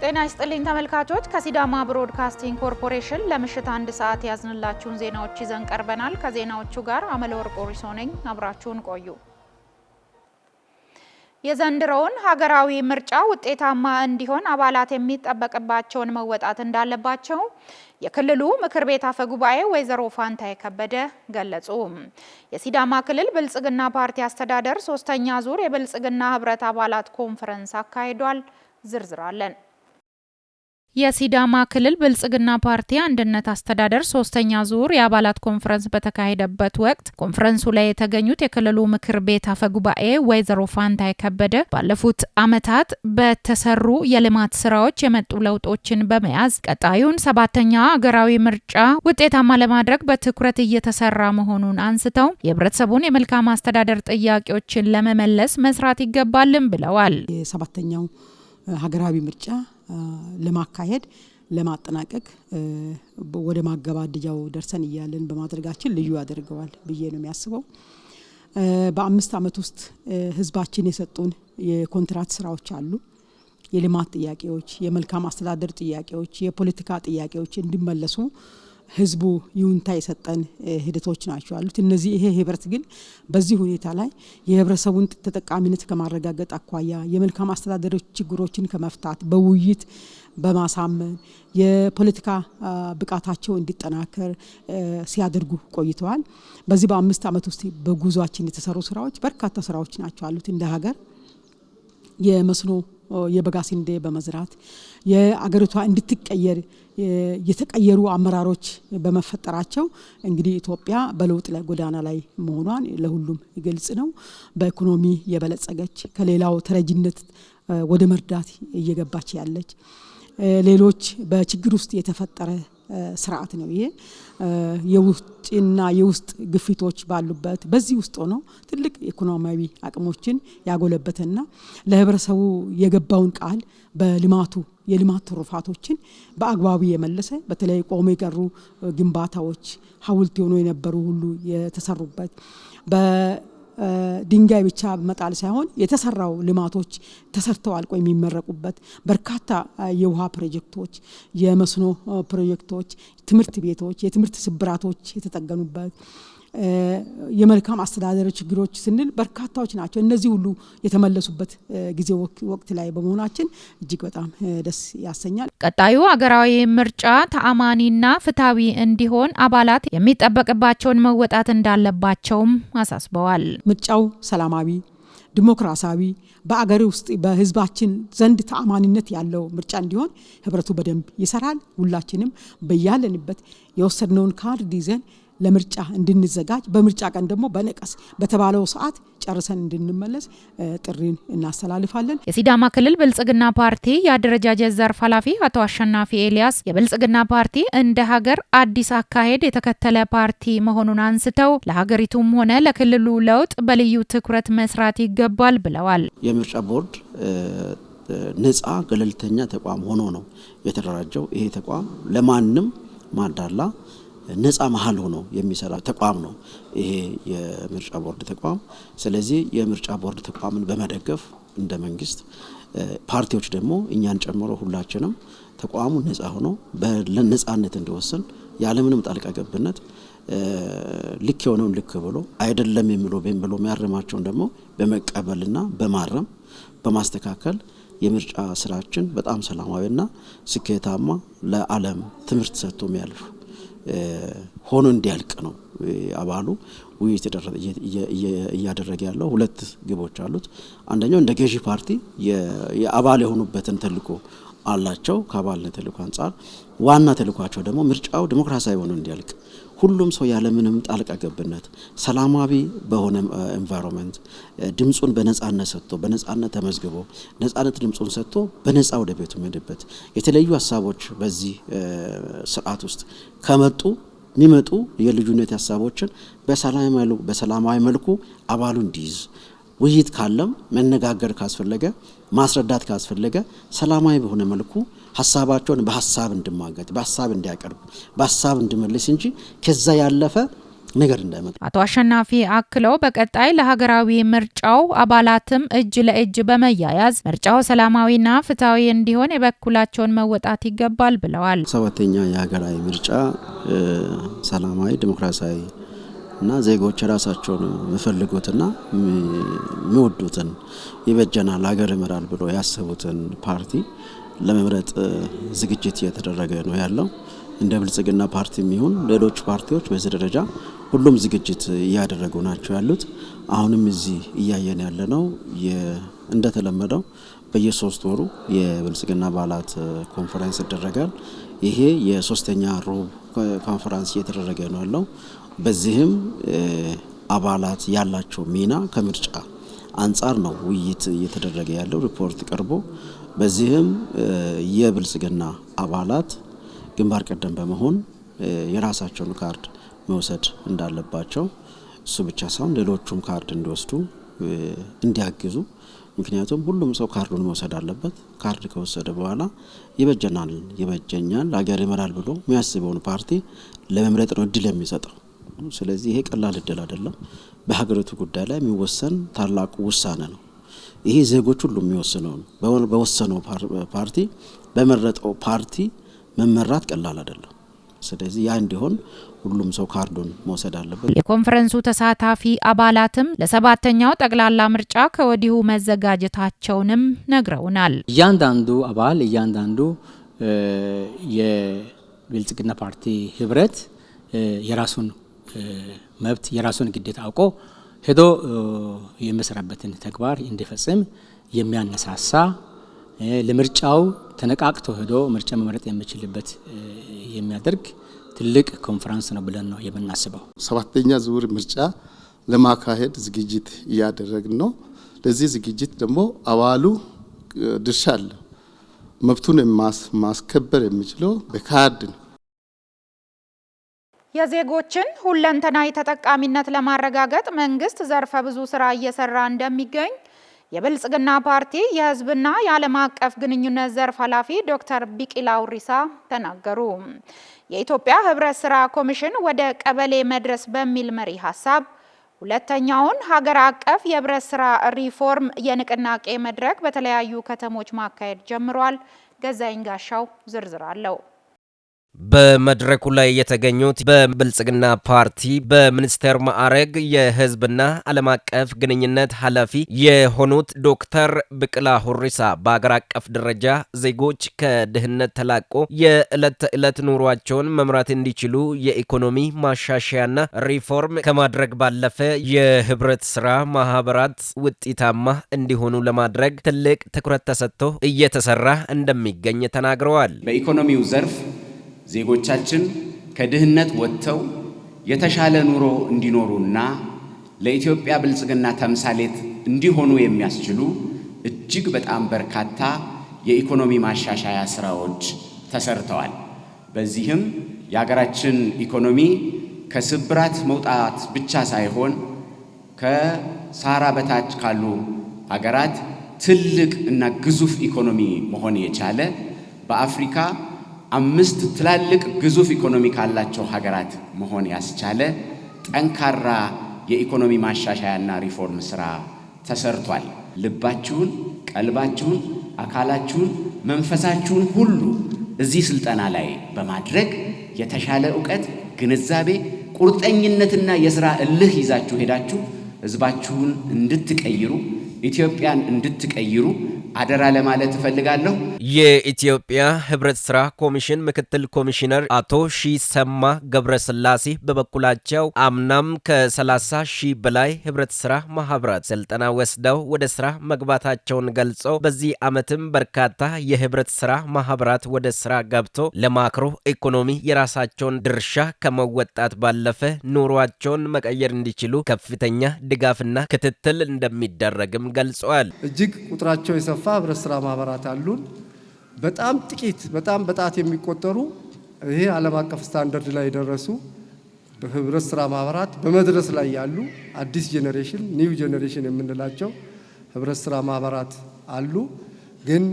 ጤና ይስጥልኝ ተመልካቾች ከሲዳማ ብሮድካስቲንግ ኮርፖሬሽን ለምሽት 1 ሰዓት ያዝንላችሁን ዜናዎች ይዘን ቀርበናል። ከዜናዎቹ ጋር አመለወርቅ ኦሪሶ ነኝ። አብራችሁን ቆዩ። የዘንድሮውን ሀገራዊ ምርጫ ውጤታማ እንዲሆን አባላት የሚጠበቅባቸውን መወጣት እንዳለባቸው የክልሉ ምክር ቤት አፈ ጉባኤ ወይዘሮ ፋንታዬ ከበደ ገለጹ። የሲዳማ ክልል ብልጽግና ፓርቲ አስተዳደር 3ኛ ዙር የብልጽግና ህብረት አባላት ኮንፈረንስ አካሂዷል። ዝርዝር አለን። የሲዳማ ክልል ብልጽግና ፓርቲ አንድነት አስተዳደር 3ኛ ዙር የአባላት ኮንፈረንስ በተካሄደበት ወቅት ኮንፈረንሱ ላይ የተገኙት የክልሉ ምክር ቤት አፈ ጉባኤ ወይዘሮ ፋንታዬ ከበደ ባለፉት ዓመታት በተሰሩ የልማት ስራዎች የመጡ ለውጦችን በመያዝ ቀጣዩን 7ኛ ሀገራዊ ምርጫ ውጤታማ ለማድረግ በትኩረት እየተሰራ መሆኑን አንስተው የህብረተሰቡን የመልካም አስተዳደር ጥያቄዎችን ለመመለስ መስራት ይገባልም ብለዋል። የ7ኛው ሀገራዊ ምርጫ ለማካሄድ ለማጠናቀቅ ወደ ማገባደጃው ደርሰን እያለን በማድረጋችን ልዩ ያደርገዋል ብዬ ነው የሚያስበው። በ5 ዓመት ውስጥ ህዝባችን የሰጡን የኮንትራት ስራዎች አሉ። የልማት ጥያቄዎች፣ የመልካም አስተዳደር ጥያቄዎች፣ የፖለቲካ ጥያቄዎች እንዲመለሱ ህዝቡ ይሁንታ የሰጠን ሂደቶች ናቸው አሉት። እነዚህ ይሄ ህብረት ግን በዚህ ሁኔታ ላይ የህብረተሰቡን ተጠቃሚነት ከማረጋገጥ አኳያ የመልካም አስተዳደር ችግሮችን ከመፍታት በውይይት በማሳመን የፖለቲካ ብቃታቸው እንዲጠናከር ሲያደርጉ ቆይተዋል። በዚህ በ5 ዓመት ውስጥ በጉዟችን የተሰሩ ስራዎች በርካታ ስራዎች ናቸው አሉት። እንደ ሀገር የመስኖ የበጋ ስንዴ በመዝራት የአገሪቷ እንድትቀየር የተቀየሩ አመራሮች በመፈጠራቸው እንግዲህ ኢትዮጵያ በለውጥ ላይ ጎዳና ላይ መሆኗን ለሁሉም ግልጽ ነው። በኢኮኖሚ የበለጸገች ከሌላው ተረጅነት ወደ መርዳት እየገባች ያለች ሌሎች በችግር ውስጥ የተፈጠረ ስርዓት ነው። ይሄ የውጭና የውስጥ ግፊቶች ባሉበት በዚህ ውስጥ ሆኖ ትልቅ ኢኮኖሚያዊ አቅሞችን ያጎለበተና ለህብረተሰቡ የገባውን ቃል በልማቱ የልማት ትሩፋቶችን በአግባቡ የመለሰ በተለይ ቆሞ የቀሩ ግንባታዎች ሐውልት ሆኖ የነበሩ ሁሉ የተሰሩበት ድንጋይ ብቻ መጣል ሳይሆን የተሰራው ልማቶች ተሰርተው አልቆ የሚመረቁበት በርካታ የውሃ ፕሮጀክቶች፣ የመስኖ ፕሮጀክቶች፣ ትምህርት ቤቶች፣ የትምህርት ስብራቶች የተጠገኑበት የመልካም አስተዳደር ችግሮች ስንል በርካታዎች ናቸው። እነዚህ ሁሉ የተመለሱበት ጊዜ ወቅት ላይ በመሆናችን እጅግ በጣም ደስ ያሰኛል። ቀጣዩ ሀገራዊ ምርጫ ተአማኒና ፍትሃዊ እንዲሆን አባላት የሚጠበቅባቸውን መወጣት እንዳለባቸውም አሳስበዋል። ምርጫው ሰላማዊ፣ ዲሞክራሲያዊ በአገር ውስጥ በህዝባችን ዘንድ ተአማኒነት ያለው ምርጫ እንዲሆን ህብረቱ በደንብ ይሰራል። ሁላችንም በያለንበት የወሰድነውን ካርድ ይዘን ለምርጫ እንድንዘጋጅ በምርጫ ቀን ደግሞ በነቀስ በተባለው ሰዓት ጨርሰን እንድንመለስ ጥሪን እናስተላልፋለን። የሲዳማ ክልል ብልጽግና ፓርቲ የአደረጃጀት ዘርፍ ኃላፊ አቶ አሸናፊ ኤልያስ የብልጽግና ፓርቲ እንደ ሀገር አዲስ አካሄድ የተከተለ ፓርቲ መሆኑን አንስተው ለሀገሪቱም ሆነ ለክልሉ ለውጥ በልዩ ትኩረት መስራት ይገባል ብለዋል። የምርጫ ቦርድ ነፃ ገለልተኛ ተቋም ሆኖ ነው የተደራጀው። ይሄ ተቋም ለማንም ማዳላ ነፃ መሀል ሆኖ የሚሰራ ተቋም ነው ይሄ የምርጫ ቦርድ ተቋም። ስለዚህ የምርጫ ቦርድ ተቋምን በመደገፍ እንደ መንግስት ፓርቲዎች ደግሞ እኛን ጨምሮ ሁላችንም ተቋሙ ነፃ ሆኖ በነፃነት እንዲወስን ያለምንም ጣልቃ ገብነት ልክ የሆነውን ልክ ብሎ አይደለም የሚለው የሚያርማቸውን ደግሞ በመቀበልና በማረም በማስተካከል የምርጫ ስራችን በጣም ሰላማዊና ስኬታማ ለዓለም ትምህርት ሰጥቶ የሚያልፍ ሆኖ እንዲያልቅ ነው አባሉ ውይይት እያደረገ ያለው። 2 ግቦች አሉት። አንደኛው እንደ ገዢ ፓርቲ የአባል የሆኑበትን ተልዕኮ አላቸው። ከአባልነት ተልዕኮ አንጻር ዋና ተልዕኳቸው ደግሞ ምርጫው ዲሞክራሲያዊ ሆኖ እንዲያልቅ ሁሉም ሰው ያለ ምንም ጣልቃ ገብነት ሰላማዊ በሆነ ኤንቫይሮንመንት ድምጹን በነጻነት ሰጥቶ በነጻነት ተመዝግቦ ነጻነት ድምጹን ሰጥቶ በነጻ ወደ ቤቱ መሄድበት የተለያዩ ሀሳቦች በዚህ ስርዓት ውስጥ ከመጡ የሚመጡ የልዩነት ሀሳቦችን በሰላማዊ መልኩ አባሉ እንዲይዝ ውይይት ካለም መነጋገር ካስፈለገ ማስረዳት ካስፈለገ ሰላማዊ በሆነ መልኩ ሀሳባቸውን በሀሳብ እንድማገት በሀሳብ እንዲያቀርብ በሀሳብ እንድመልስ እንጂ ከዛ ያለፈ ነገር እንዳይመጣ። አቶ አሸናፊ አክለው በቀጣይ ለሀገራዊ ምርጫው አባላትም እጅ ለእጅ በመያያዝ ምርጫው ሰላማዊና ፍትሃዊ እንዲሆን የበኩላቸውን መወጣት ይገባል ብለዋል። 7ኛ የሀገራዊ ምርጫ ሰላማዊ ዲሞክራሲያዊ እና ዜጎች ራሳቸውን የሚፈልጉትና የሚወዱትን ይበጀናል ሀገር ይመራል ብሎ ያሰቡትን ፓርቲ ለመምረጥ ዝግጅት እየተደረገ ነው ያለው። እንደ ብልጽግና ፓርቲ የሚሆን ሌሎች ፓርቲዎች በዚህ ደረጃ ሁሉም ዝግጅት እያደረጉ ናቸው ያሉት። አሁንም እዚህ እያየን ያለነው እንደተለመደው በየ3 ወሩ የብልጽግና አባላት ኮንፈረንስ ይደረጋል። ይሄ የ3ኛ ሩብ ኮንፈረንስ እየተደረገ ነው ያለው። በዚህም አባላት ያላቸው ሚና ከምርጫ አንጻር ነው ውይይት እየተደረገ ያለው ሪፖርት ቀርቦ በዚህም የብልጽግና አባላት ግንባር ቀደም በመሆን የራሳቸውን ካርድ መውሰድ እንዳለባቸው እሱ ብቻ ሳይሆን ሌሎቹም ካርድ እንዲወስዱ እንዲያግዙ። ምክንያቱም ሁሉም ሰው ካርዱን መውሰድ አለበት። ካርድ ከወሰደ በኋላ ይበጀኛል ሀገር ይመራል ብሎ የሚያስበውን ፓርቲ ለመምረጥ ነው እድል የሚሰጠው። ስለዚህ ይሄ ቀላል እድል አይደለም። በሀገሪቱ ጉዳይ ላይ የሚወሰን ታላቁ ውሳኔ ነው። ይሄ ዜጎች ሁሉ የሚወስነው ነው። በወሰነው ፓርቲ በመረጠው ፓርቲ መመራት ቀላል አይደለም። ስለዚህ ያ እንዲሆን ሁሉም ሰው ካርዱን መውሰድ አለበት። የኮንፈረንሱ ተሳታፊ አባላትም ለ7ኛው ጠቅላላ ምርጫ ከወዲሁ መዘጋጀታቸውንም ነግረውናል። እያንዳንዱ አባል እያንዳንዱ የብልጽግና ፓርቲ ህብረት የራሱን መብት የራሱን ግዴታ አውቆ ሄዶ የሚሰራበትን ተግባር እንዲፈጽም የሚያነሳሳ ለምርጫው ተነቃቅቶ ሄዶ ምርጫ መምረጥ የሚችልበት የሚያደርግ ትልቅ ኮንፈረንስ ነው ብለን ነው የምናስበው። 7ኛ ዙር ምርጫ ለማካሄድ ዝግጅት እያደረግን ነው። ለዚህ ዝግጅት ደግሞ አባሉ ድርሻ አለ። መብቱን ማስከበር የሚችለው በካርድ ነው። የዜጎችን ሁለንተናዊ ተጠቃሚነት ለማረጋገጥ መንግስት ዘርፈ ብዙ ስራ እየሰራ እንደሚገኝ የብልጽግና ፓርቲ የህዝብና የዓለም አቀፍ ግንኙነት ዘርፍ ኃላፊ ዶክተር ቢቂላ ሁሪሳ ተናገሩ። የኢትዮጵያ ህብረት ስራ ኮሚሽን ወደ ቀበሌ መድረስ በሚል መሪ ሀሳብ 2ኛውን ሀገር አቀፍ የህብረት ስራ ሪፎርም የንቅናቄ መድረክ በተለያዩ ከተሞች ማካሄድ ጀምሯል። ገዛይን ጋሻው ዝርዝር አለው። በመድረኩ ላይ የተገኙት በብልጽግና ፓርቲ በሚኒስቴር ማዕረግ የህዝብና ዓለም አቀፍ ግንኙነት ኃላፊ የሆኑት ዶክተር ቢቂላ ሁሪሳ በአገር አቀፍ ደረጃ ዜጎች ከድህነት ተላቆ የዕለት ተዕለት ኑሯቸውን መምራት እንዲችሉ የኢኮኖሚ ማሻሻያና ሪፎርም ከማድረግ ባለፈ የህብረት ስራ ማህበራት ውጤታማ እንዲሆኑ ለማድረግ ትልቅ ትኩረት ተሰጥቶ እየተሰራ እንደሚገኝ ተናግረዋል። በኢኮኖሚው ዘርፍ ዜጎቻችን ከድህነት ወጥተው የተሻለ ኑሮ እንዲኖሩና ለኢትዮጵያ ብልጽግና ተምሳሌት እንዲሆኑ የሚያስችሉ እጅግ በጣም በርካታ የኢኮኖሚ ማሻሻያ ስራዎች ተሰርተዋል። በዚህም የሀገራችን ኢኮኖሚ ከስብራት መውጣት ብቻ ሳይሆን ከሳህራ በታች ካሉ ሀገራት ትልቅ እና ግዙፍ ኢኮኖሚ መሆን የቻለ በአፍሪካ 5 ትላልቅ ግዙፍ ኢኮኖሚ ካላቸው ሀገራት መሆን ያስቻለ ጠንካራ የኢኮኖሚ ማሻሻያና ሪፎርም ስራ ተሰርቷል። ልባችሁን፣ ቀልባችሁን፣ አካላችሁን፣ መንፈሳችሁን ሁሉ እዚህ ስልጠና ላይ በማድረግ የተሻለ ዕውቀት፣ ግንዛቤ፣ ቁርጠኝነትና የሥራ እልህ ይዛችሁ ሄዳችሁ ህዝባችሁን እንድትቀይሩ ኢትዮጵያን እንድትቀይሩ አደራ ለማለት እፈልጋለሁ። የኢትዮጵያ ህብረት ስራ ኮሚሽን ምክትል ኮሚሽነር አቶ ሺሰማ ገብረስላሴ በበኩላቸው አምናም ከ30 ሺህ በላይ ህብረት ስራ ማህበራት ስልጠና ወስደው ወደ ስራ መግባታቸውን ገልጸው በዚህ ዓመትም በርካታ የህብረት ስራ ማህበራት ወደ ስራ ገብቶ ለማክሮ ኢኮኖሚ የራሳቸውን ድርሻ ከመወጣት ባለፈ ኑሯቸውን መቀየር እንዲችሉ ከፍተኛ ድጋፍና ክትትል እንደሚደረግም ገልጸዋል። እጅግ ቁጥራቸው የሰፋ ህብረት ስራ ማህበራት አሉን። በጣም ጥቂት በጣም በጣት የሚቆጠሩ ይሄ ዓለም አቀፍ ስታንዳርድ ላይ የደረሱ ህብረት ስራ ማህበራት በመድረስ ላይ ያሉ አዲስ ጄኔሬሽን ኒው ጄኔሬሽን የምንላቸው ህብረት ስራ ማህበራት አሉ። ግን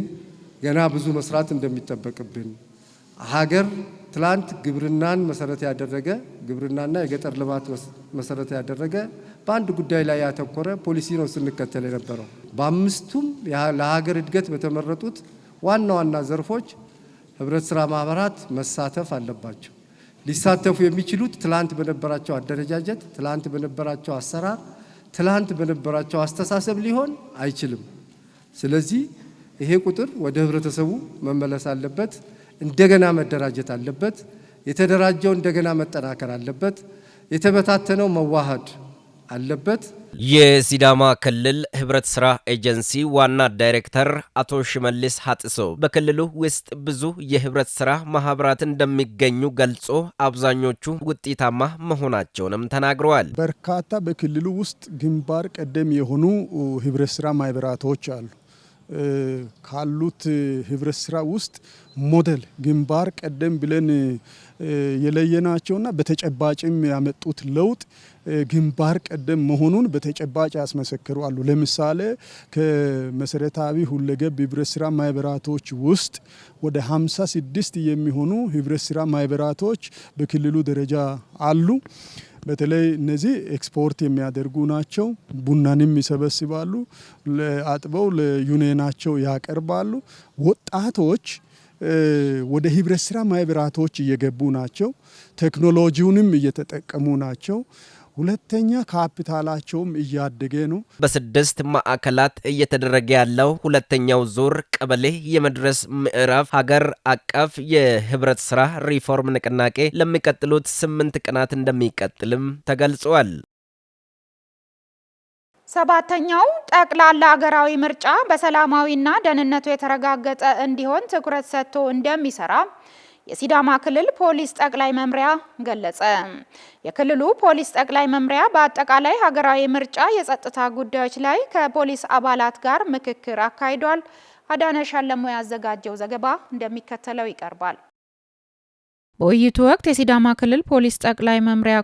ገና ብዙ መስራት እንደሚጠበቅብን ሀገር ትላንት ግብርናን መሰረት ያደረገ ግብርናና የገጠር ልማት መሰረት ያደረገ በአንድ ጉዳይ ላይ ያተኮረ ፖሊሲ ነው ስንከተል የነበረው። በአምስቱም ለሀገር እድገት በተመረጡት ዋና ዋና ዘርፎች ህብረት ስራ ማህበራት መሳተፍ አለባቸው። ሊሳተፉ የሚችሉት ትላንት በነበራቸው አደረጃጀት፣ ትላንት በነበራቸው አሰራር፣ ትላንት በነበራቸው አስተሳሰብ ሊሆን አይችልም። ስለዚህ ይሄ ቁጥር ወደ ህብረተሰቡ መመለስ አለበት። እንደገና መደራጀት አለበት። የተደራጀው እንደገና መጠናከር አለበት። የተበታተነው መዋሃድ አለበት። የሲዳማ ክልል ህብረት ስራ ኤጀንሲ ዋና ዳይሬክተር አቶ ሽመልስ ሀጥሶ በክልሉ ውስጥ ብዙ የህብረት ስራ ማህበራት እንደሚገኙ ገልጾ አብዛኞቹ ውጤታማ መሆናቸውንም ተናግረዋል። በርካታ በክልሉ ውስጥ ግንባር ቀደም የሆኑ ህብረት ስራ ማህበራቶች አሉ። ካሉት ህብረት ስራ ውስጥ ሞዴል ግንባር ቀደም ብለን የለየናቸውና በተጨባጭም ያመጡት ለውጥ ግንባር ቀደም መሆኑን በተጨባጭ ያስመሰክሩ አሉ። ለምሳሌ ከመሰረታዊ ሁለገብ ህብረት ስራ ማህበራቶች ውስጥ ወደ 56 የሚሆኑ ህብረት ስራ ማህበራቶች በክልሉ ደረጃ አሉ። በተለይ እነዚህ ኤክስፖርት የሚያደርጉ ናቸው። ቡናንም ይሰበስባሉ፣ አጥበው ለዩኒየናቸው ያቀርባሉ። ወጣቶች ወደ ህብረት ስራ ማህበራቶች እየገቡ ናቸው። ቴክኖሎጂውንም እየተጠቀሙ ናቸው። ሁለተኛ ካፒታላቸውም እያደገ ነው። በ6 ማዕከላት እየተደረገ ያለው ሁለተኛው ዙር ቀበሌ የመድረስ ምዕራፍ ሀገር አቀፍ የህብረት ስራ ሪፎርም ንቅናቄ ለሚቀጥሉት 8 ቀናት እንደሚቀጥልም ተገልጿል። 7ኛው ጠቅላላ ሀገራዊ ምርጫ በሰላማዊና ደህንነቱ የተረጋገጠ እንዲሆን ትኩረት ሰጥቶ እንደሚሰራ የሲዳማ ክልል ፖሊስ ጠቅላይ መምሪያ ገለጸ። የክልሉ ፖሊስ ጠቅላይ መምሪያ በአጠቃላይ ሀገራዊ ምርጫ የጸጥታ ጉዳዮች ላይ ከፖሊስ አባላት ጋር ምክክር አካሂዷል። አዳነሽ አለሙ ያዘጋጀው ዘገባ እንደሚከተለው ይቀርባል። በውይይቱ ወቅት የሲዳማ ክልል ፖሊስ ጠቅላይ መምሪያ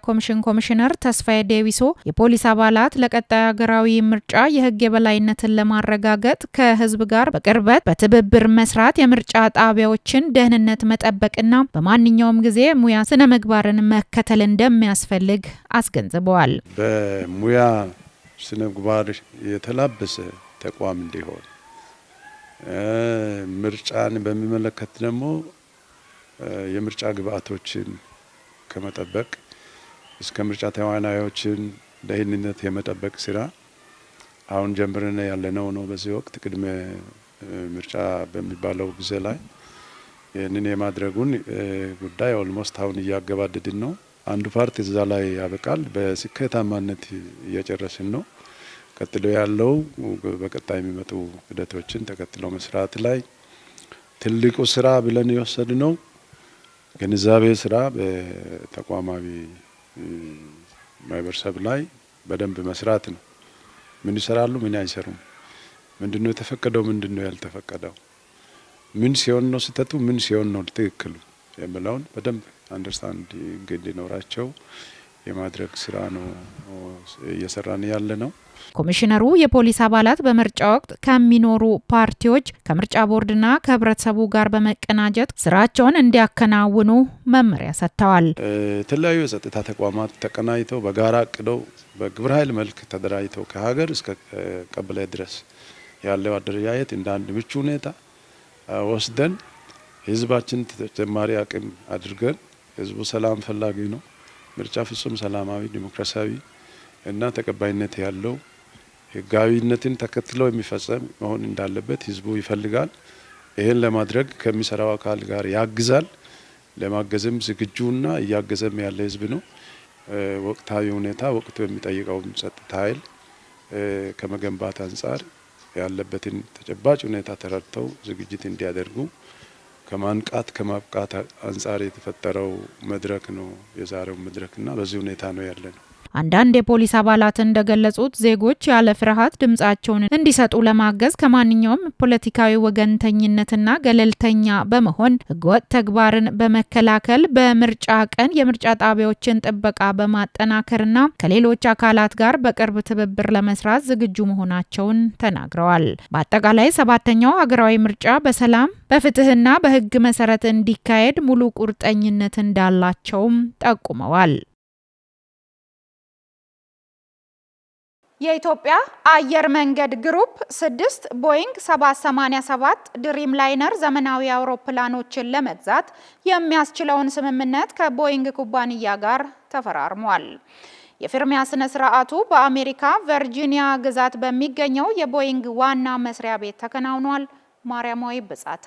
ኮሚሽነር ተስፋዬ ዴዊሶ የፖሊስ አባላት ለቀጣይ ሀገራዊ ምርጫ የህግ የበላይነትን ለማረጋገጥ ከህዝብ ጋር በቅርበት በትብብር መስራት፣ የምርጫ ጣቢያዎችን ደህንነት መጠበቅና በማንኛውም ጊዜ ሙያ ስነ ምግባርን መከተል እንደሚያስፈልግ አስገንዝበዋል። በሙያ ስነ ምግባር የተላበሰ ተቋም እንዲሆን ምርጫን በሚመለከት ደግሞ የምርጫ ግብአቶችን ከመጠበቅ እስከ ምርጫ ተዋናዮችን ደህንነት የመጠበቅ ስራ አሁን ጀምረን ያለነው ነው። በዚህ ወቅት ቅድመ ምርጫ በሚባለው ጊዜ ላይ ይህንን የማድረጉን ጉዳይ ኦልሞስት አሁን እያገባደድን ነው። አንዱ ፓርት እዛ ላይ ያበቃል። በስኬታማነት እየጨረስን ነው። ቀጥሎ ያለው በቀጣይ የሚመጡ ሂደቶችን ተከትሎ መስራት ላይ ትልቁ ስራ ብለን የወሰድነው ግንዛቤ ስራ በተቋማዊ ማህበረሰብ ላይ በደንብ መስራት ነው። ምን ይሰራሉ፣ ምን አይሰሩም፣ ምንድነው የተፈቀደው፣ ምንድነው ያልተፈቀደው፣ ምን ሲሆን ነው ስህተቱ፣ ምን ሲሆን ነው ትክክሉ የሚለውን በደንብ አንደርስታንድ እንዲኖራቸው የማድረግ ስራ ነው እየሰራን ያለ ነው። ኮሚሽነሩ የፖሊስ አባላት በምርጫ ወቅት ከሚኖሩ ፓርቲዎች ከምርጫ ቦርድና ከህብረተሰቡ ጋር በመቀናጀት ስራቸውን እንዲያከናውኑ መመሪያ ሰጥተዋል። የተለያዩ የጸጥታ ተቋማት ተቀናጅተው በጋራ አቅደው በግብረ ኃይል መልክ ተደራጅተው ከሀገር እስከ ቀበሌ ድረስ ያለው አደረጃጀት እንደ አንድ ምቹ ሁኔታ ወስደን ህዝባችን ተጨማሪ አቅም አድርገን ህዝቡ ሰላም ፈላጊ ነው። ምርጫ ፍጹም ሰላማዊ ዲሞክራሲያዊ እና ተቀባይነት ያለው ህጋዊነትን ተከትለው የሚፈጸም መሆን እንዳለበት ህዝቡ ይፈልጋል። ይሄን ለማድረግ ከሚሰራው አካል ጋር ያግዛል። ለማገዝም ዝግጁና እያገዘም ያለ ህዝብ ነው። ወቅታዊ ሁኔታ ወቅቱ የሚጠይቀው ጸጥታ ኃይል ከመገንባት አንጻር ያለበትን ተጨባጭ ሁኔታ ተረድተው ዝግጅት እንዲያደርጉ ከማንቃት ከማብቃት አንጻር የተፈጠረው መድረክ ነው የዛሬው መድረክና በዚህ ሁኔታ ነው ያለነው። አንዳንድ የፖሊስ አባላት እንደገለጹት ዜጎች ያለ ፍርሃት ድምጻቸውን እንዲሰጡ ለማገዝ ከማንኛውም ፖለቲካዊ ወገንተኝነትና ገለልተኛ በመሆን ህገወጥ ተግባርን በመከላከል በምርጫ ቀን የምርጫ ጣቢያዎችን ጥበቃ በማጠናከርና ከሌሎች አካላት ጋር በቅርብ ትብብር ለመስራት ዝግጁ መሆናቸውን ተናግረዋል። በአጠቃላይ 7ኛው ሀገራዊ ምርጫ በሰላም በፍትህና በህግ መሰረት እንዲካሄድ ሙሉ ቁርጠኝነት እንዳላቸውም ጠቁመዋል። የኢትዮጵያ አየር መንገድ ግሩፕ 6 ቦይንግ 787 ድሪም ላይነር ዘመናዊ አውሮፕላኖችን ለመግዛት የሚያስችለውን ስምምነት ከቦይንግ ኩባንያ ጋር ተፈራርሟል። የፊርሚያ ስነ ስርዓቱ በአሜሪካ ቨርጂኒያ ግዛት በሚገኘው የቦይንግ ዋና መስሪያ ቤት ተከናውኗል። ማርያማዊ ብጻተ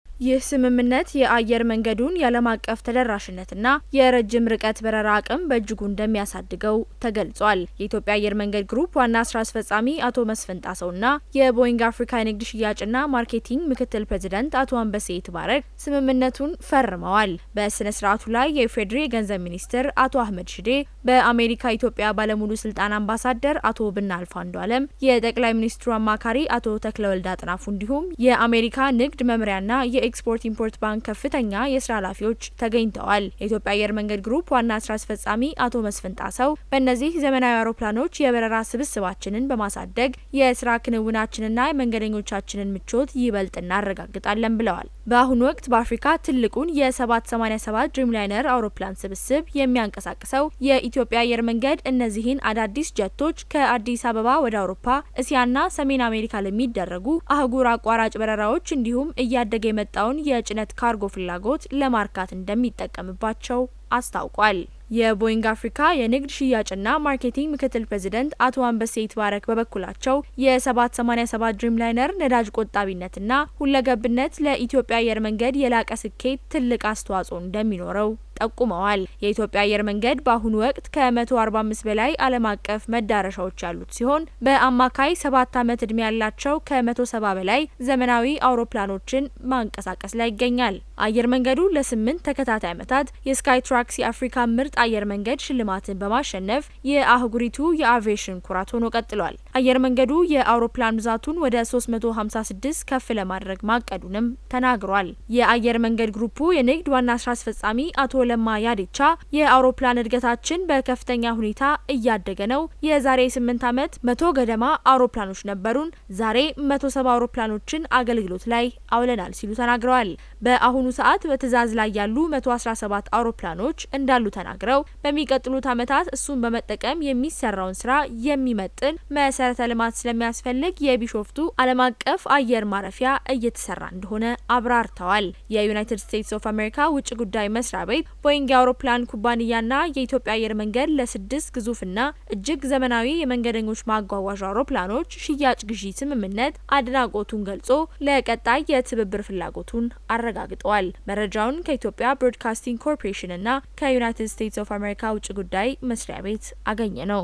ይህ ስምምነት የአየር መንገዱን የዓለም አቀፍ ተደራሽነትና የረጅም ርቀት በረራ አቅም በእጅጉ እንደሚያሳድገው ተገልጿል። የኢትዮጵያ አየር መንገድ ግሩፕ ዋና ስራ አስፈጻሚ አቶ መስፍን ጣሰውና የቦይንግ አፍሪካ የንግድ ሽያጭና ማርኬቲንግ ምክትል ፕሬዚዳንት አቶ አንበሴ ይትባረክ ስምምነቱን ፈርመዋል። በስነ ስርዓቱ ላይ የኢፌዴሪ የገንዘብ ሚኒስትር አቶ አህመድ ሽዴ፣ በአሜሪካ ኢትዮጵያ ባለሙሉ ስልጣን አምባሳደር አቶ ብናልፍ አንዱዓለም፣ የጠቅላይ ሚኒስትሩ አማካሪ አቶ ተክለወልድ አጥናፉ እንዲሁም የአሜሪካ ንግድ መምሪያና ኤክስፖርት ኢምፖርት ባንክ ከፍተኛ የስራ ኃላፊዎች ተገኝተዋል። የኢትዮጵያ አየር መንገድ ግሩፕ ዋና ስራ አስፈጻሚ አቶ መስፍን ጣሰው በእነዚህ ዘመናዊ አውሮፕላኖች የበረራ ስብስባችንን በማሳደግ የስራ ክንውናችንና የመንገደኞቻችንን ምቾት ይበልጥ እናረጋግጣለን ብለዋል። በአሁኑ ወቅት በአፍሪካ ትልቁን የ787 ድሪም ላይነር አውሮፕላን ስብስብ የሚያንቀሳቅሰው የኢትዮጵያ አየር መንገድ እነዚህን አዳዲስ ጀቶች ከአዲስ አበባ ወደ አውሮፓ፣ እስያና ሰሜን አሜሪካ ለሚደረጉ አህጉር አቋራጭ በረራዎች እንዲሁም እያደገ የመጣውን የጭነት ካርጎ ፍላጎት ለማርካት እንደሚጠቀምባቸው አስታውቋል። የቦይንግ አፍሪካ የንግድ ሽያጭና ማርኬቲንግ ምክትል ፕሬዚዳንት አቶ አንበሴ ይትባረክ በበኩላቸው የ787 ድሪም ላይነር ነዳጅ ቆጣቢነትና ሁለገብነት ለኢትዮጵያ አየር መንገድ የላቀ ስኬት ትልቅ አስተዋጽኦ እንደሚኖረው ጠቁመዋል። የኢትዮጵያ አየር መንገድ በአሁኑ ወቅት ከ145 በላይ ዓለም አቀፍ መዳረሻዎች ያሉት ሲሆን በአማካይ 7 ዓመት ዕድሜ ያላቸው ከ170 በላይ ዘመናዊ አውሮፕላኖችን ማንቀሳቀስ ላይ ይገኛል። አየር መንገዱ ለ8 ተከታታይ ዓመታት የስካይ ትራክስ የአፍሪካ ምርጥ አየር መንገድ ሽልማትን በማሸነፍ የአህጉሪቱ የአቪዬሽን ኩራት ሆኖ ቀጥሏል። አየር መንገዱ የአውሮፕላን ብዛቱን ወደ 356 ከፍ ለማድረግ ማቀዱንም ተናግሯል። የአየር መንገድ ግሩፑ የንግድ ዋና ስራ አስፈጻሚ አቶ ለማ ያዴቻ የአውሮፕላን እድገታችን በከፍተኛ ሁኔታ እያደገ ነው። የዛሬ 8 ዓመት 100 ገደማ አውሮፕላኖች ነበሩን። ዛሬ 170 አውሮፕላኖችን አገልግሎት ላይ አውለናል ሲሉ ተናግረዋል። በአሁኑ ሰዓት በትዕዛዝ ላይ ያሉ 117 አውሮፕላኖች እንዳሉ ተናግረው በሚቀጥሉት ዓመታት እሱን በመጠቀም የሚሰራውን ስራ የሚመጥን መሰረተ ልማት ስለሚያስፈልግ የቢሾፍቱ ዓለም አቀፍ አየር ማረፊያ እየተሰራ እንደሆነ አብራርተዋል። የዩናይትድ ስቴትስ ኦፍ አሜሪካ ውጭ ጉዳይ መስሪያ ቤት ቦይንግ የአውሮፕላን ኩባንያና የኢትዮጵያ አየር መንገድ ለ6 ግዙፍና እጅግ ዘመናዊ የመንገደኞች ማጓጓዣ አውሮፕላኖች ሽያጭ ግዢ ስምምነት አድናቆቱን ገልጾ ለቀጣይ የትብብር ፍላጎቱን አረጋግጠዋል። መረጃውን ከኢትዮጵያ ብሮድካስቲንግ ኮርፖሬሽን እና ከዩናይትድ ስቴትስ ኦፍ አሜሪካ ውጭ ጉዳይ መስሪያ ቤት አገኘ ነው።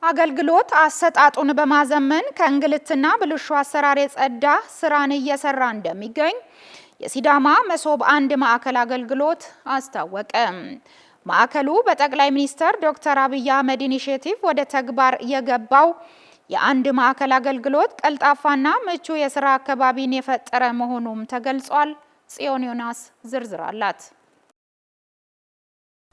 አገልግሎት አሰጣጡን በማዘመን ከእንግልትና ብልሹ አሰራር የጸዳ ስራን እየሰራ እንደሚገኝ የሲዳማ መሶብ አንድ ማዕከል አገልግሎት አስታወቀ። ማዕከሉ በጠቅላይ ሚኒስትር ዶክተር አብይ አህመድ ኢኒሼቲቭ ወደ ተግባር የገባው የአንድ ማዕከል አገልግሎት ቀልጣፋና ምቹ የስራ አካባቢን የፈጠረ መሆኑም ተገልጿል። ጽዮን ዮናስ ዝርዝር አላት።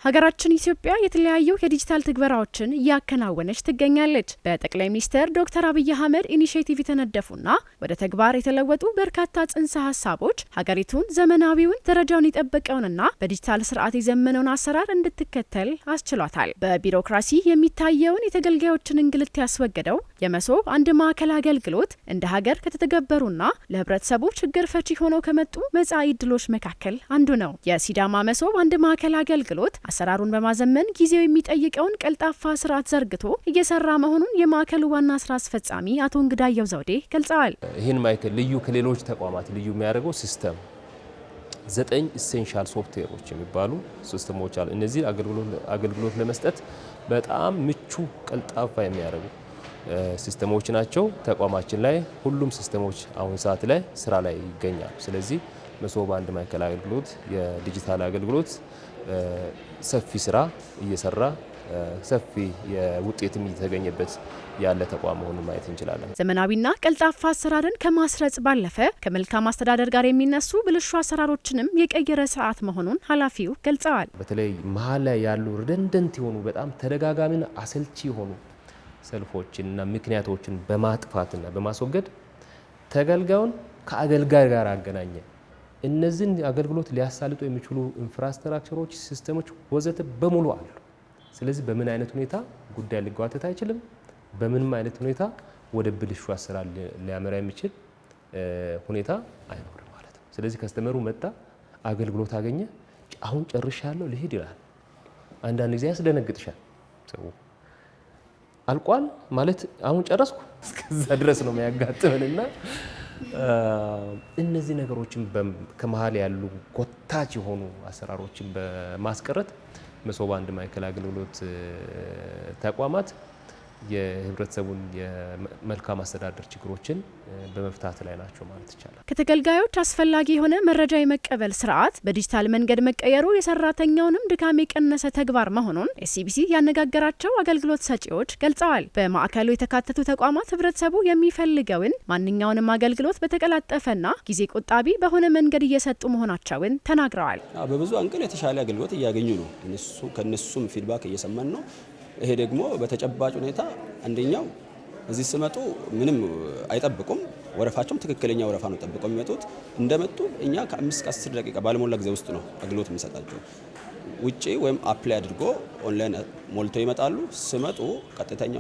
ሀገራችን ኢትዮጵያ የተለያዩ የዲጂታል ትግበራዎችን እያከናወነች ትገኛለች። በጠቅላይ ሚኒስትር ዶክተር አብይ አህመድ ኢኒሼቲቭ የተነደፉና ወደ ተግባር የተለወጡ በርካታ ጽንሰ ሀሳቦች ሀገሪቱን ዘመናዊውን ደረጃውን የጠበቀውንና በዲጂታል ስርዓት የዘመነውን አሰራር እንድትከተል አስችሏታል። በቢሮክራሲ የሚታየውን የተገልጋዮችን እንግልት ያስወገደው የመሶብ አንድ ማዕከል አገልግሎት እንደ ሀገር ከተተገበሩና ለህብረተሰቡ ችግር ፈቺ ሆነው ከመጡ መጻኢ ዕድሎች መካከል አንዱ ነው። የሲዳማ መሶብ አንድ ማዕከል አገልግሎት አሰራሩን በማዘመን ጊዜው የሚጠይቀውን ቀልጣፋ ስርዓት ዘርግቶ እየሰራ መሆኑን የማዕከሉ ዋና ስራ አስፈጻሚ አቶ እንግዳየው ዘውዴ ገልጸዋል። ይህን ማዕከል ልዩ ከሌሎች ተቋማት ልዩ የሚያደርገው ሲስተም 9 ኢሴንሻል ሶፍትዌሮች የሚባሉ ሲስተሞች አሉ። እነዚህ አገልግሎት ለመስጠት በጣም ምቹ ቀልጣፋ የሚያደርጉ ሲስተሞች ናቸው። ተቋማችን ላይ ሁሉም ሲስተሞች አሁን ሰዓት ላይ ስራ ላይ ይገኛሉ። ስለዚህ መሶብ አንድ ማዕከል አገልግሎት የዲጂታል አገልግሎት ሰፊ ስራ እየሰራ ሰፊ የውጤትም እየተገኘበት ያለ ተቋም መሆኑን ማየት እንችላለን። ዘመናዊና ቀልጣፋ አሰራርን ከማስረጽ ባለፈ ከመልካም አስተዳደር ጋር የሚነሱ ብልሹ አሰራሮችንም የቀየረ ስርዓት መሆኑን ኃላፊው ገልጸዋል። በተለይ መሀል ላይ ያሉ ሪደንደንት የሆኑ በጣም ተደጋጋሚና አሰልቺ የሆኑ ሰልፎችንና ምክንያቶችን በማጥፋትና በማስወገድ ተገልጋዩን ከአገልጋይ ጋር አገናኘ። እነዚህን አገልግሎት ሊያሳልጡ የሚችሉ ኢንፍራስትራክቸሮች፣ ሲስተሞች ወዘተ በሙሉ አሉ። ስለዚህ በምን አይነት ሁኔታ ጉዳይ ሊጓተት አይችልም። በምንም አይነት ሁኔታ ወደ ብልሹ አሰራር ሊያመራ የሚችል ሁኔታ አይኖርም ማለት ነው። ስለዚህ ከስተመሩ መጣ፣ አገልግሎት አገኘ፣ አሁን ጨርሻለሁ ልሄድ ይላል። አንዳንድ ጊዜ ያስደነግጥሻል። ሰው አልቋል ማለት አሁን ጨረስኩ እስከዛ ድረስ ነው የሚያጋጥመንና እነዚህ ነገሮችን ከመሀል ያሉ ጎታች የሆኑ አሰራሮችን በማስቀረት መሶብ አንድ ማዕከል አገልግሎት ተቋማት የህብረተሰቡን የመልካም አስተዳደር ችግሮችን በመፍታት ላይ ናቸው ማለት ይቻላል። ከተገልጋዮች አስፈላጊ የሆነ መረጃ የመቀበል ስርዓት በዲጂታል መንገድ መቀየሩ የሰራተኛውንም ድካም የቀነሰ ተግባር መሆኑን ኤስቢሲ ያነጋገራቸው አገልግሎት ሰጪዎች ገልጸዋል። በማዕከሉ የተካተቱ ተቋማት ህብረተሰቡ የሚፈልገውን ማንኛውንም አገልግሎት በተቀላጠፈና ጊዜ ቆጣቢ በሆነ መንገድ እየሰጡ መሆናቸውን ተናግረዋል። በብዙ አንቅል የተሻለ አገልግሎት እያገኙ ነው። ከነሱም ፊድባክ እየሰማን ነው። ይሄ ደግሞ በተጨባጭ ሁኔታ አንደኛው እዚህ ሲመጡ ምንም አይጠብቁም። ወረፋቸውም ትክክለኛ ወረፋ ነው ጠብቀው የሚመጡት። እንደመጡ እኛ ከ5-10 ደቂቃ ባለሞላ ጊዜ ውስጥ ነው አገልግሎት የሚሰጣቸው። ውጪ ወይም አፕላይ አድርጎ ኦንላይን ሞልቶ ይመጣሉ። ሲመጡ ቀጥተኛ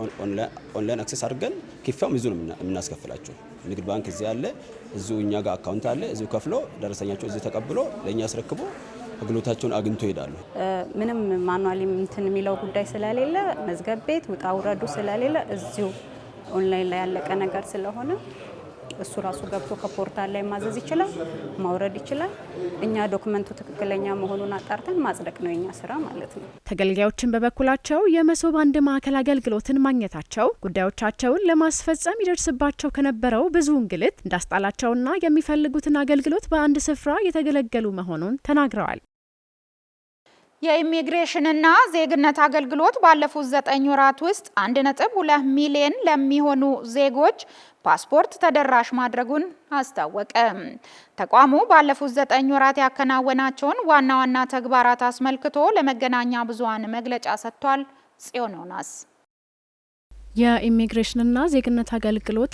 ኦንላይን አክሰስ አድርገን ክፍያውም እዚሁ ነው የምናስከፍላቸው። ንግድ ባንክ እዚህ አለ፣ እዚሁ እኛ ጋር አካውንት አለ። እዚሁ ከፍሎ ደረሰኛቸው እዚህ ተቀብሎ ለእኛ አስረክቦ አገልግሎታቸውን አግኝቶ ይሄዳሉ። ምንም ማኑዋሊ እንትን የሚለው ጉዳይ ስለሌለ መዝገብ ቤት ውጣ ውረዱ ስለሌለ እዚሁ ኦንላይን ላይ ያለቀ ነገር ስለሆነ እሱ ራሱ ገብቶ ከፖርታል ላይ ማዘዝ ይችላል፣ ማውረድ ይችላል። እኛ ዶክመንቱ ትክክለኛ መሆኑን አጣርተን ማጽደቅ ነው የኛ ስራ ማለት ነው። ተገልጋዮችን በበኩላቸው የመሶብ አንድ ማዕከል አገልግሎትን ማግኘታቸው ጉዳዮቻቸውን ለማስፈጸም ይደርስባቸው ከነበረው ብዙ እንግልት እንዳስጣላቸውና የሚፈልጉትን አገልግሎት በአንድ ስፍራ የተገለገሉ መሆኑን ተናግረዋል። የኢሚግሬሽንና ዜግነት አገልግሎት ባለፉት 9 ወራት ውስጥ 1.2 ሚሊዮን ለሚሆኑ ዜጎች ፓስፖርት ተደራሽ ማድረጉን አስታወቀ። ተቋሙ ባለፉት 9 ወራት ያከናወናቸውን ዋና ዋና ተግባራት አስመልክቶ ለመገናኛ ብዙሃን መግለጫ ሰጥቷል። ጽዮን ዮናስ የኢሚግሬሽንና ዜግነት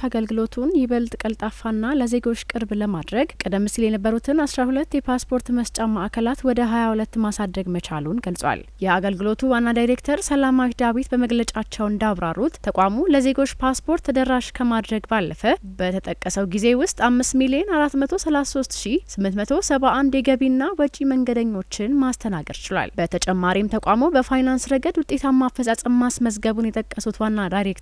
አገልግሎቱን ይበልጥ ቀልጣፋና ለዜጎች ቅርብ ለማድረግ ቀደም ሲል የነበሩትን 12 የፓስፖርት መስጫ ማዕከላት ወደ 22 ማሳደግ መቻሉን ገልጿል። የአገልግሎቱ ዋና ዳይሬክተር ሰላማዊት ዳዊት በመግለጫቸው እንዳብራሩት ተቋሙ ለዜጎች ፓስፖርት ተደራሽ ከማድረግ ባለፈ በተጠቀሰው ጊዜ ውስጥ 5,433,871 የገቢና ወጪ መንገደኞችን ማስተናገድ ችሏል። በተጨማሪም ተቋሙ በፋይናንስ ረገድ ውጤታማ አፈጻጸም ማስመዝገቡን የጠቀሱት ዋና ዳይሬክተሯ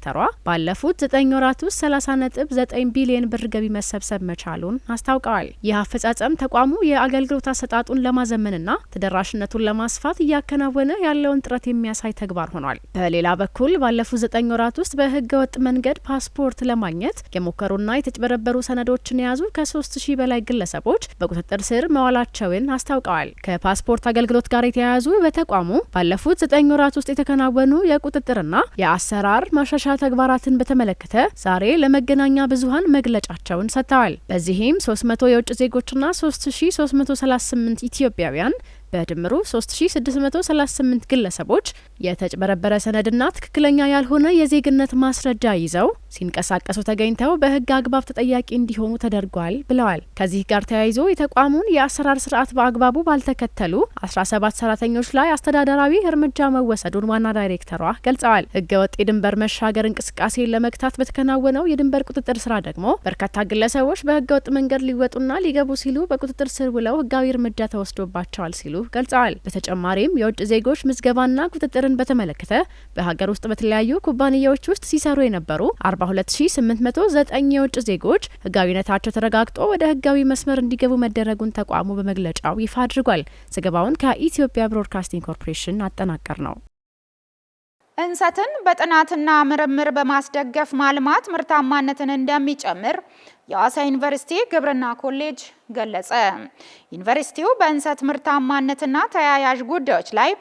ባለፉት 9 ወራት ውስጥ 30.9 ቢሊዮን ብር ገቢ መሰብሰብ መቻሉን አስታውቀዋል። ይህ አፈጻጸም ተቋሙ የአገልግሎት አሰጣጡን ለማዘመንና ተደራሽነቱን ለማስፋት እያከናወነ ያለውን ጥረት የሚያሳይ ተግባር ሆኗል። በሌላ በኩል ባለፉት 9 ወራት ውስጥ በህገ ወጥ መንገድ ፓስፖርት ለማግኘት የሞከሩና የተጭበረበሩ ሰነዶችን የያዙ ከ3000 በላይ ግለሰቦች በቁጥጥር ስር መዋላቸውን አስታውቀዋል። ከፓስፖርት አገልግሎት ጋር የተያያዙ በተቋሙ ባለፉት 9 ወራት ውስጥ የተከናወኑ የቁጥጥርና የአሰራር ማሻሻያ ተግባራትን በተመለከተ ዛሬ ለመገናኛ ብዙሃን መግለጫቸውን ሰጥተዋል። በዚህም 300 የውጭ ዜጎችና 3338 ኢትዮጵያውያን በድምሩ 3638 ግለሰቦች የተጭበረበረ ሰነድና ትክክለኛ ያልሆነ የዜግነት ማስረጃ ይዘው ሲንቀሳቀሱ ተገኝተው በህግ አግባብ ተጠያቂ እንዲሆኑ ተደርጓል ብለዋል። ከዚህ ጋር ተያይዞ የተቋሙን የአሰራር ስርዓት በአግባቡ ባልተከተሉ 17 ሰራተኞች ላይ አስተዳደራዊ እርምጃ መወሰዱን ዋና ዳይሬክተሯ ገልጸዋል። ህገወጥ የድንበር መሻገር እንቅስቃሴን ለመግታት በተከናወነው የድንበር ቁጥጥር ስራ ደግሞ በርካታ ግለሰቦች በህገወጥ መንገድ ሊወጡና ሊገቡ ሲሉ በቁጥጥር ስር ውለው ህጋዊ እርምጃ ተወስዶባቸዋል ሲሉ ገልጸዋል። በተጨማሪም የውጭ ዜጎች ምዝገባና ቁጥጥርን በተመለከተ በሀገር ውስጥ በተለያዩ ኩባንያዎች ውስጥ ሲሰሩ የነበሩ 42809 የውጭ ዜጎች ህጋዊነታቸው ተረጋግጦ ወደ ህጋዊ መስመር እንዲገቡ መደረጉን ተቋሙ በመግለጫው ይፋ አድርጓል። ዘገባውን ከኢትዮጵያ ብሮድካስቲንግ ኮርፖሬሽን አጠናቀር ነው። እንሰትን በጥናትና ምርምር በማስደገፍ ማልማት ምርታማነትን እንደሚጨምር የሐዋሳ ዩኒቨርሲቲ ግብርና ኮሌጅ ገለጸ። ዩኒቨርሲቲው በእንሰት ምርታማነትና ተያያዥ ጉዳዮች ላይ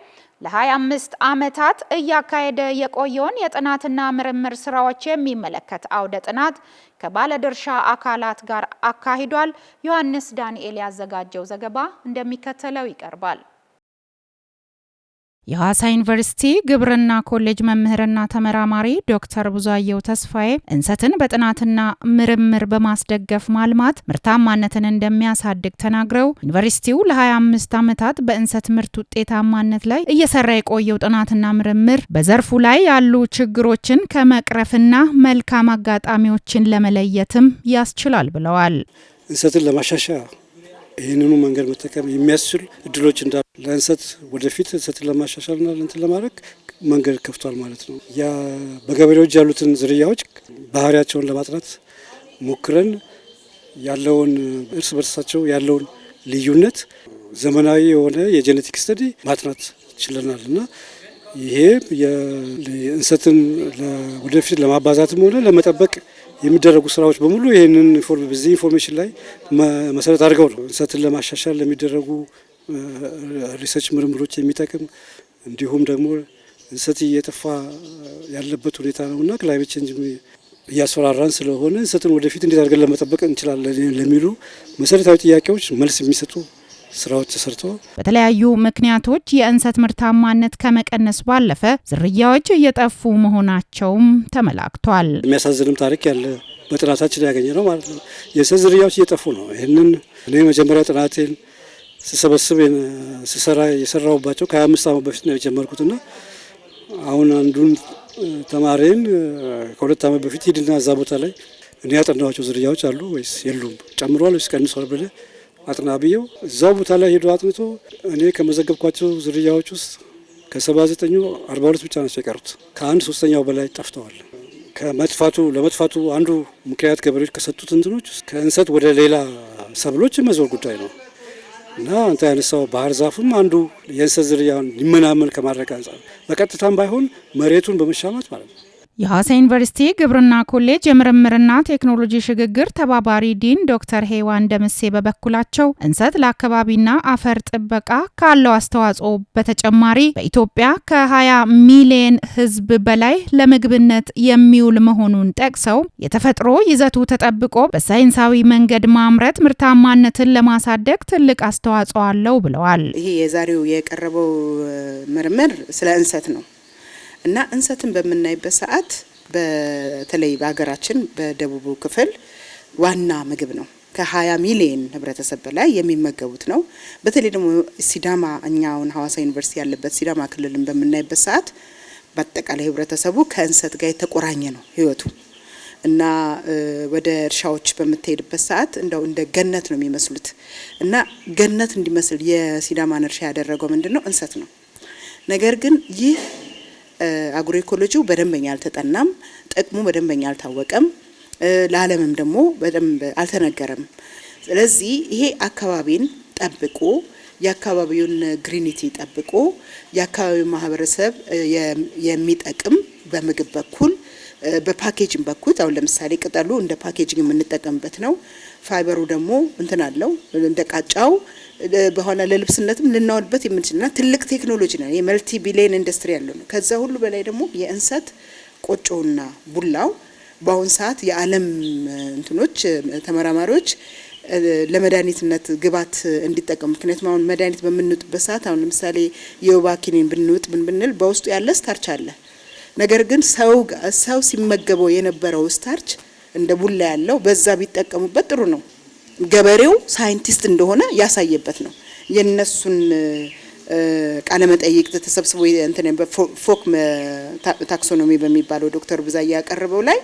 ለ25 ዓመታት እያካሄደ የቆየውን የጥናትና ምርምር ስራዎች የሚመለከት አውደ ጥናት ከባለድርሻ አካላት ጋር አካሂዷል። ዮሐንስ ዳንኤል ያዘጋጀው ዘገባ እንደሚከተለው ይቀርባል። የሐዋሳ ዩኒቨርሲቲ ግብርና ኮሌጅ መምህርና ተመራማሪ ዶክተር ብዙአየሁ ተስፋዬ እንሰትን በጥናትና ምርምር በማስደገፍ ማልማት ምርታማነትን እንደሚያሳድግ ተናግረው ዩኒቨርሲቲው ለ25 ዓመታት በእንሰት ምርት ውጤታማነት ላይ እየሰራ የቆየው ጥናትና ምርምር በዘርፉ ላይ ያሉ ችግሮችን ከመቅረፍና መልካም አጋጣሚዎችን ለመለየትም ያስችላል ብለዋል። እንሰትን ለማሻሻል ይህንኑ መንገድ መጠቀም የሚያስችል እድሎች እንዳሉ ለእንሰት ወደፊት እንሰትን ለማሻሻልና ለእንትን ለማድረግ መንገድ ከፍቷል ማለት ነው። ያ በገበሬዎች ያሉትን ዝርያዎች ባህሪያቸውን ለማጥናት ሞክረን ያለውን እርስ በርሳቸው ያለውን ልዩነት ዘመናዊ የሆነ የጄኔቲክ ስተዲ ማጥናት ችለናል እና ይሄ የእንሰትን ወደፊት ለማባዛትም ሆነ ለመጠበቅ የሚደረጉ ስራዎች በሙሉ ይህንን በዚህ ኢንፎርሜሽን ላይ መሰረት አድርገው ነው እንሰትን ለማሻሻል ለሚደረጉ ሪሰርች ምርምሮች የሚጠቅም እንዲሁም ደግሞ እንሰት እየጠፋ ያለበት ሁኔታ ነውና ክላይሜት ቼንጅ እያስፈራራን ስለሆነ እንሰትን ወደፊት እንዴት አድርገን ለመጠበቅ እንችላለን ለሚሉ መሰረታዊ ጥያቄዎች መልስ የሚሰጡ ስራዎች ተሰርተዋል። በተለያዩ ምክንያቶች የእንሰት ምርታማነት ከመቀነስ ባለፈ ዝርያዎች እየጠፉ መሆናቸውም ተመላክቷል። የሚያሳዝንም ታሪክ ያለ በጥናታችን ያገኘ ነው ማለት ነው። የእንሰት ዝርያዎች እየጠፉ ነው። ይህንን እኔ መጀመሪያ ጥናቴን ስሰበስብ የሰራሁባቸው ከ25 ዓመት በፊት ነው የጀመርኩትና አሁን አንዱን ተማሪን ከ2 ዓመት በፊት ሂድና እዛ ቦታ ላይ እኔ ያጠናኋቸው ዝርያዎች አሉ ወይስ የሉም፣ ጨምሯል ወይስ ቀንሷል ብለህ አጥና ብየው እዛው ቦታ ላይ ሄዶ አጥንቶ እኔ ከመዘገብኳቸው ዝርያዎች ውስጥ ከ79 42 ብቻ ናቸው የቀሩት። ከ1/3 በላይ ጠፍተዋል። ለመጥፋቱ አንዱ ምክንያት ገበሬዎች ከሰጡት እንትኖች ከእንሰት ወደ ሌላ ሰብሎች መዞር ጉዳይ ነው እና አንተ ያነሳው ባህር ዛፍም አንዱ የእንሰት ዝርያን ሊመናመን ከማድረግ አንጻር በቀጥታም ባይሆን መሬቱን በመሻማት ማለት ነው። የሐዋሳ ዩኒቨርሲቲ ግብርና ኮሌጅ የምርምርና ቴክኖሎጂ ሽግግር ተባባሪ ዲን ዶክተር ሄዋን ደምሴ በበኩላቸው እንሰት ለአካባቢና አፈር ጥበቃ ካለው አስተዋጽኦ በተጨማሪ በኢትዮጵያ ከ20 ሚሊዮን ሕዝብ በላይ ለምግብነት የሚውል መሆኑን ጠቅሰው የተፈጥሮ ይዘቱ ተጠብቆ በሳይንሳዊ መንገድ ማምረት ምርታማነትን ለማሳደግ ትልቅ አስተዋጽኦ አለው ብለዋል። ይሄ የዛሬው የቀረበው ምርምር ስለ እንሰት ነው እና እንሰትን በምናይበት ሰዓት በተለይ በሀገራችን በደቡቡ ክፍል ዋና ምግብ ነው። ከ20 ሚሊዮን ህብረተሰብ በላይ የሚመገቡት ነው። በተለይ ደግሞ ሲዳማ እኛውን ሐዋሳ ዩኒቨርሲቲ ያለበት ሲዳማ ክልልን በምናይበት ሰዓት በአጠቃላይ ህብረተሰቡ ከእንሰት ጋር የተቆራኘ ነው ህይወቱ እና ወደ እርሻዎች በምትሄድበት ሰዓት እንደው እንደ ገነት ነው የሚመስሉት እና ገነት እንዲመስል የሲዳማን እርሻ ያደረገው ምንድነው? እንሰት ነው። ነገር ግን ይህ አግሮ ኢኮሎጂው በደንበኛ አልተጠናም፣ ጥቅሙ በደንበኛ አልታወቀም፣ ለዓለምም ደግሞ በደንብ አልተነገረም። ስለዚህ ይሄ አካባቢን ጠብቆ የአካባቢውን ግሪኒቲ ጠብቆ የአካባቢው ማህበረሰብ የሚጠቅም በምግብ በኩል በፓኬጂንግ በኩል አሁን ለምሳሌ ቅጠሉ እንደ ፓኬጂንግ የምንጠቀምበት ነው። ፋይበሩ ደግሞ እንትን አለው እንደ ቃጫው በኋላ ለልብስነትም ልናወልበት የምንችልና ትልቅ ቴክኖሎጂ ነው። የመልቲ ቢሊየን ኢንዱስትሪ ያለው ነው። ከዛ ሁሉ በላይ ደግሞ የእንሰት ቆጮና ቡላው በአሁን ሰዓት የዓለም እንትኖች ተመራማሪዎች ለመድኃኒትነት ግባት እንዲጠቀሙ ምክንያቱም አሁን መድኃኒት በምንውጥበት ሰዓት አሁን ለምሳሌ የወባ ኪኒን ብንውጥ ብንል በውስጡ ያለ ስታርች አለ። ነገር ግን ሰው ሲመገበው የነበረው ስታርች እንደ ቡላ ያለው በዛ ቢጠቀሙበት ጥሩ ነው። ገበሬው ሳይንቲስት እንደሆነ ያሳየበት ነው። የነሱን ቃለ መጠይቅ ተሰብስቦ እንትን በፎክ ታክሶኖሚ በሚባለው ዶክተር ብዙአየሁ ያቀረበው ላይ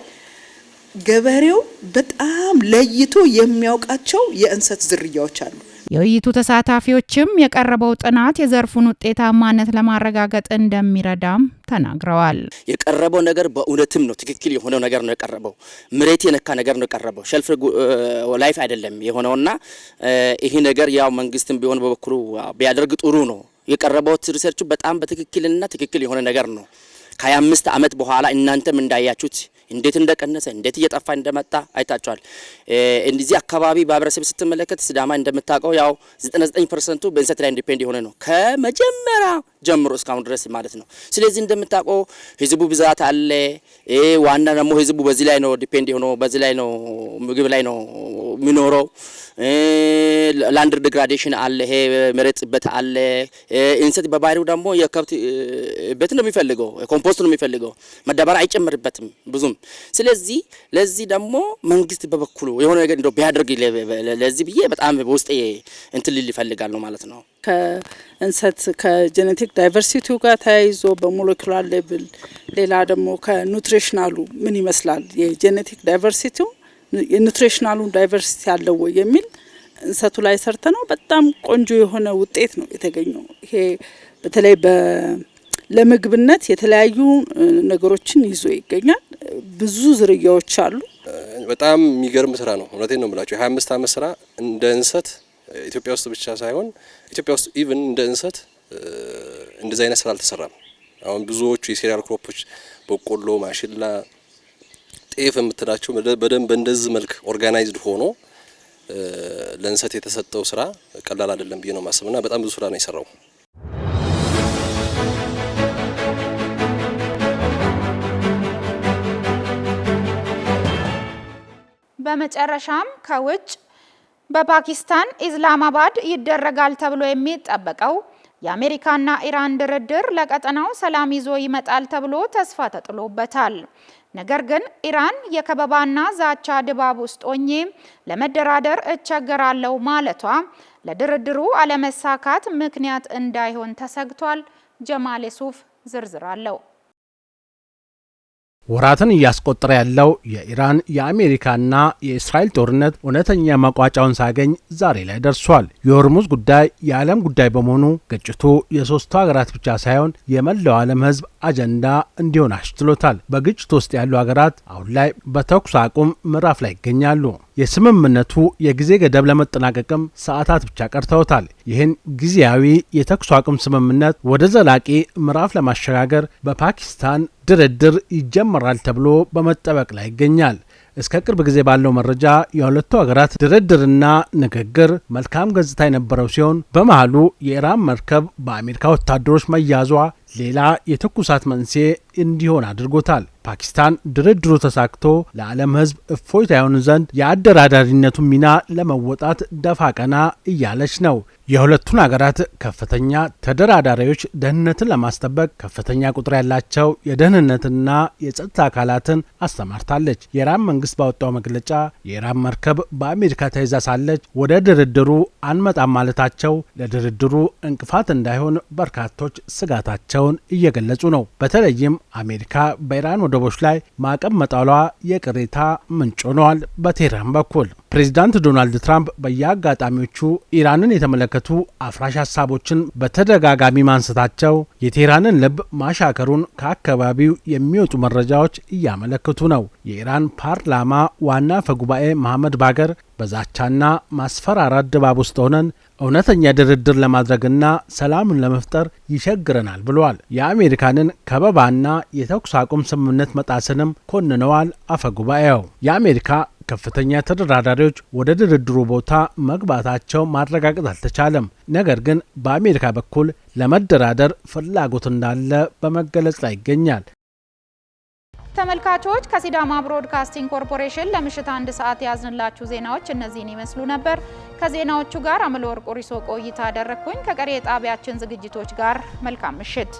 ገበሬው በጣም ለይቶ የሚያውቃቸው የእንሰት ዝርያዎች አሉ። የውይይቱ ተሳታፊዎችም የቀረበው ጥናት የዘርፉን ውጤታማነት ለማረጋገጥ እንደሚረዳም ተናግረዋል። የቀረበው ነገር በእውነትም ነው ትክክል የሆነው ነገር ነው የቀረበው። መሬት የነካ ነገር ነው የቀረበው። ሸልፍ ላይፍ አይደለም የሆነውና ይሄ ነገር ያው መንግስትም ቢሆን በበኩሉ ቢያደርግ ጥሩ ነው። የቀረበው ሪሰርቹ በጣም በትክክልና ትክክል የሆነ ነገር ነው። ከ25 ዓመት በኋላ እናንተም እንዳያችሁት እንዴት እንደቀነሰ እንዴት እየጠፋ እንደመጣ አይታችኋል። እንደዚህ አካባቢ ማህበረሰብ ስትመለከት ሲዳማ እንደምታውቀው ያው 99% በእንሰት ላይ ዲፔንድ የሆነ ነው ከመጀመሪያ ጀምሮ እስካሁን ድረስ ማለት ነው። ስለዚህ እንደምታውቀው ህዝቡ ብዛት አለ። ዋና ደግሞ ህዝቡ በዚህ ላይ ነው ዲፔንድ የሆነው፣ በዚህ ላይ ነው ምግብ ላይ ነው የሚኖረው። ላንድ ዲግራዴሽን አለ፣ ይሄ መሬት ጽበት አለ። እንሰት በባህሪው ደግሞ የከብት ቤት ነው የሚፈልገው፣ ኮምፖስት ነው የሚፈልገው፣ መዳበሪያ አይጨምርበትም ብዙም። ስለዚህ ለዚህ ደግሞ መንግስት በበኩሉ የሆነ ነገር እንደው ቢያደርግ ለዚህ ብዬ በጣም በውስጤ እንትን ሊል ይፈልጋል ነው ማለት ነው። ከእንሰት ከጄኔቲክ ዳይቨርሲቲው ጋር ተያይዞ በሞለኪውላር ሌቭል ሌላ ደግሞ ከኑትሪሽናሉ ምን ይመስላል የጄኔቲክ ዳይቨርሲቲው የኑትሪሽናሉን ዳይቨርሲቲ ያለው ወይ የሚል እንሰቱ ላይ ሰርተ ነው በጣም ቆንጆ የሆነ ውጤት ነው የተገኘው። ይሄ በተለይ ለምግብነት የተለያዩ ነገሮችን ይዞ ይገኛል። ብዙ ዝርያዎች አሉ። በጣም የሚገርም ስራ ነው። እውነቴን ነው የምላችሁ። የ25 ዓመት ስራ እንደ እንሰት ኢትዮጵያ ውስጥ ብቻ ሳይሆን ኢትዮጵያ ውስጥ ኢቭን እንደ እንሰት እንደዚህ አይነት ስራ አልተሰራም። አሁን ብዙዎቹ የሴሪያል ክሮፖች በቆሎ፣ ማሽላ፣ ጤፍ የምትላቸው በደንብ እንደዚህ መልክ ኦርጋናይዝድ ሆኖ ለእንሰት የተሰጠው ስራ ቀላል አይደለም ብዬ ነው ማስብና በጣም ብዙ ስራ ነው የሰራው። በመጨረሻም ከውጭ በፓኪስታን ኢስላማባድ ይደረጋል ተብሎ የሚጠበቀው የአሜሪካና ኢራን ድርድር ለቀጠናው ሰላም ይዞ ይመጣል ተብሎ ተስፋ ተጥሎበታል። ነገር ግን ኢራን የከበባና ዛቻ ድባብ ውስጥ ሆኜ ለመደራደር እቸገራለሁ ማለቷ ለድርድሩ አለመሳካት ምክንያት እንዳይሆን ተሰግቷል። ጀማል ሱፍ ዝርዝር አለው። ወራትን እያስቆጠረ ያለው የኢራን የአሜሪካና የእስራኤል ጦርነት እውነተኛ መቋጫውን ሳያገኝ ዛሬ ላይ ደርሷል። የሆርሙዝ ጉዳይ የዓለም ጉዳይ በመሆኑ ግጭቱ የሶስቱ ሀገራት ብቻ ሳይሆን የመላው ዓለም ሕዝብ አጀንዳ እንዲሆን አስችሎታል። በግጭቱ ውስጥ ያሉ ሀገራት አሁን ላይ በተኩስ አቁም ምዕራፍ ላይ ይገኛሉ። የስምምነቱ የጊዜ ገደብ ለመጠናቀቅም ሰዓታት ብቻ ቀርተውታል። ይህን ጊዜያዊ የተኩስ አቁም ስምምነት ወደ ዘላቂ ምዕራፍ ለማሸጋገር በፓኪስታን ድርድር ይጀመራል ተብሎ በመጠበቅ ላይ ይገኛል። እስከ ቅርብ ጊዜ ባለው መረጃ የሁለቱ ሀገራት ድርድርና ንግግር መልካም ገጽታ የነበረው ሲሆን በመሃሉ የኢራን መርከብ በአሜሪካ ወታደሮች መያዟ ሌላ የትኩሳት መንስኤ እንዲሆን አድርጎታል። ፓኪስታን ድርድሩ ተሳክቶ ለዓለም ሕዝብ እፎይታ ይሆን ዘንድ የአደራዳሪነቱን ሚና ለመወጣት ደፋ ቀና እያለች ነው። የሁለቱን ሀገራት ከፍተኛ ተደራዳሪዎች ደህንነትን ለማስጠበቅ ከፍተኛ ቁጥር ያላቸው የደህንነትና የጸጥታ አካላትን አሰማርታለች። የኢራን መንግስት ባወጣው መግለጫ የኢራን መርከብ በአሜሪካ ተይዛ ሳለች ወደ ድርድሩ አንመጣም ማለታቸው ለድርድሩ እንቅፋት እንዳይሆን በርካቶች ስጋታቸውን እየገለጹ ነው። በተለይም አሜሪካ በኢራን ወደቦች ላይ ማዕቀብ መጣሏ የቅሬታ ምንጭ ሆነዋል። በቴህራን በኩል ፕሬዚዳንት ዶናልድ ትራምፕ በየአጋጣሚዎቹ ኢራንን የተመለከቱ አፍራሽ ሀሳቦችን በተደጋጋሚ ማንሳታቸው የቴህራንን ልብ ማሻከሩን ከአካባቢው የሚወጡ መረጃዎች እያመለክቱ ነው። የኢራን ፓርላማ ዋና አፈ ጉባኤ መሐመድ ባገር በዛቻና ማስፈራራት ድባብ ውስጥ ሆነን እውነተኛ ድርድር ለማድረግና ሰላምን ለመፍጠር ይቸግረናል ብለዋል። የአሜሪካንን ከበባና የተኩስ አቁም ስምምነት መጣስንም ኮንነዋል። አፈ ጉባኤው የአሜሪካ ከፍተኛ ተደራዳሪዎች ወደ ድርድሩ ቦታ መግባታቸው ማረጋገጥ አልተቻለም። ነገር ግን በአሜሪካ በኩል ለመደራደር ፍላጎት እንዳለ በመገለጽ ላይ ይገኛል። ተመልካቾች ከሲዳማ ብሮድካስቲንግ ኮርፖሬሽን ለምሽት 1 ሰዓት ያዝንላችሁ ዜናዎች እነዚህን ይመስሉ ነበር። ከዜናዎቹ ጋር አምለወርቅ ሪሶ ቆይታ አደረግኩኝ። ከቀሪ የጣቢያችን ዝግጅቶች ጋር መልካም ምሽት።